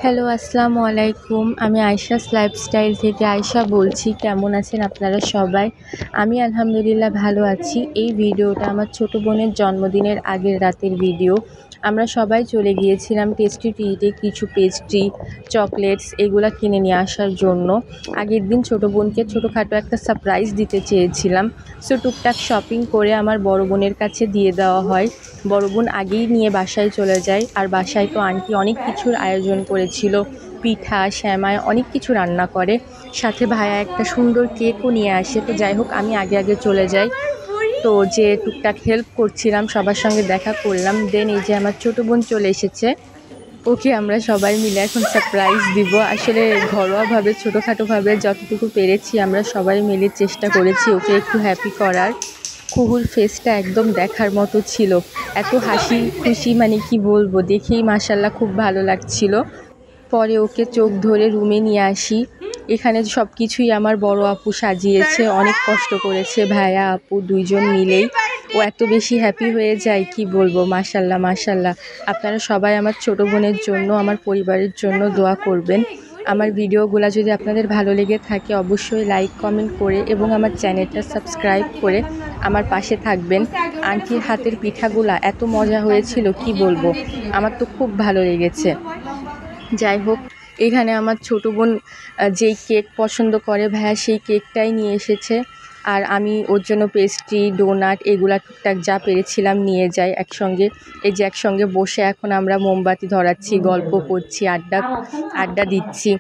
Hello, আসসালামু আলাইকুম। আমি আয়েশাস লাইফস্টাইল থেকে আয়েশা বলছি। কেমন আছেন আপনারা সবাই? আমি আলহামদুলিল্লাহ ভালো আছি। এই ভিডিওটা আমার ছোটো বোনের জন্মদিনের আগের রাতের ভিডিও। আমরা সবাই চলে গিয়েছিলাম টেস্টি ট্রিটে কিছু পেস্ট্রি, চকলেটস এগুলা কিনে নিয়ে আসার জন্য। আগের দিন ছোটো বোনকে ছোটোখাটো একটা সারপ্রাইজ দিতে চেয়েছিলাম। সো টুকটাক শপিং করে আমার বড় বোনের কাছে দিয়ে দেওয়া হয়। বড় বোন আগেই নিয়ে বাসায় চলে যায়। আর বাসায় তো আন্টি অনেক কিছুর আয়োজন করেছিল, পিঠা, সেমাই অনেক কিছু রান্না করে। সাথে ভাইয়া একটা সুন্দর কেকও নিয়ে আসে। তো যাই হোক, আমি আগে চলে যাই। তো যে টুকটাক হেল্প করছিলাম, সবার সঙ্গে দেখা করলাম। দেন এই যে আমার ছোটো বোন চলে এসেছে। ওকে আমরা সবাই মিলে এখন সারপ্রাইজ দিব। আসলে ঘরোয়াভাবে ছোটোখাটোভাবে যতটুকু পেরেছি আমরা সবাই মিলে চেষ্টা করেছি ওকে একটু হ্যাপি করার। কুহুর ফেসটা একদম দেখার মতো ছিল, এত হাসি খুশি, মানে কি বলবো, দেখেই মাশাল্লাহ খুব ভালো লাগছিল। পরে ওকে চোখ ধরে রুমে নিয়ে আসি। এখানে সব কিছুই আমার বড় আপু সাজিয়েছে, অনেক কষ্ট করেছে ভাইয়া আপু দুইজন মিলেই। ও এত বেশি হ্যাপি হয়ে যায় কি বলবো, মাশাল্লাহ মাশাল্লাহ। আপনারা সবাই আমার ছোটো বোনের জন্য, আমার পরিবারের জন্য দোয়া করবেন। আমার ভিডিওগুলো যদি আপনাদের ভালো লেগে থাকে অবশ্যই লাইক কমেন্ট করে এবং আমার চ্যানেলটা সাবস্ক্রাইব করে আমার পাশে থাকবেন। আন্টির হাতের পিঠাগুলা এত মজা হয়েছিল কি বলবো, আমার তো খুব ভালো লেগেছে। যাই হোক, এখানে আমার ছোটো বোন যেই কেক পছন্দ করে ভাইয়া সেই কেকটাই নিয়ে এসেছে। আর আমি ওর জন্য পেস্ট্রি, ডোনাট এগুলা টুকটাক যা পেরেছিলাম নিয়ে যাই একসঙ্গে। এই যে একসঙ্গে বসে এখন আমরা মোমবাতি ধরাচ্ছি, গল্প করছি, আড্ডা দিচ্ছি।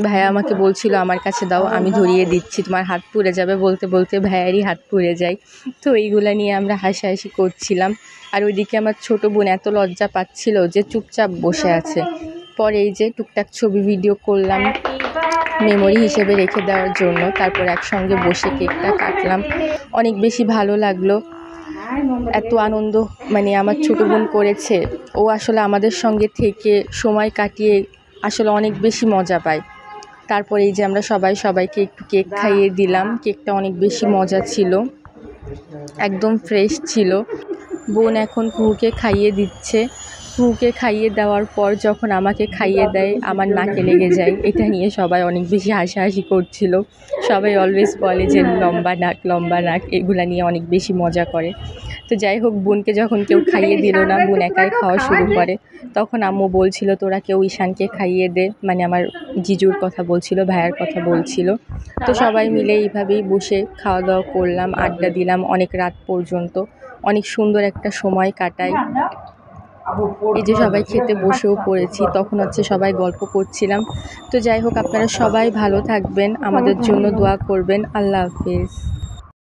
ভাইয়া আমাকে বলছিল আমার কাছে দাও, আমি ধরিয়ে দিচ্ছি, তোমার হাত পুড়ে যাবে বলতে বলতে ভাইয়ারই হাত পুড়ে যায়। তো এইগুলা নিয়ে আমরা হাসাহাসি করছিলাম। আর ওইদিকে আমার ছোটো বোন এত লজ্জা পাচ্ছিল যে চুপচাপ বসে আছে। পরে এই যে টুকটাক ছবি ভিডিও করলাম মেমোরি হিসেবে রেখে দেওয়ার জন্য। তারপর একসঙ্গে বসে কেকটা কাটলাম, অনেক বেশি ভালো লাগলো। এত আনন্দ মানে আমার ছোটো বোন করেছে, ও আসলে আমাদের সঙ্গে থেকে সময় কাটিয়ে আসলে অনেক বেশি মজা পায়। তারপরে এই যে আমরা সবাইকে একটু কেক খাইয়ে দিলাম। কেকটা অনেক বেশি মজা ছিল, একদম ফ্রেশ ছিল। বোন এখন কুহুকে খাইয়ে দিচ্ছে। কুহুকে খাইয়ে দেওয়ার পর যখন আমাকে খাইয়ে দেয় আমার নাকে লেগে যায়। এটা নিয়ে সবাই অনেক বেশি হাসাহাসি করছিল। সবাই অলওয়েজ বলে যে লম্বা নাক এগুলা নিয়ে অনেক বেশি মজা করে। তো যাই হোক, বোনকে যখন কেউ খাইয়ে দিল না, বোন একাই খাওয়া শুরু করে, তখন আম্মু বলছিল তোরা কেউ ঈশানকে খাইয়ে দে, মানে আমার জিজুর কথা বলছিল, ভাইয়ার কথা বলছিল। তো সবাই মিলে এইভাবেই বসে খাওয়া দাওয়া করলাম, আড্ডা দিলাম অনেক রাত পর্যন্ত। অনেক সুন্দর একটা সময় কাটাই। এই যে সবাই খেতে বসেও পড়েছি, তখন হচ্ছে সবাই গল্প করছিলাম। তো যাই হোক, আপনারা সবাই ভালো থাকবেন, আমাদের জন্য দোয়া করবেন। আল্লাহ হাফেজ।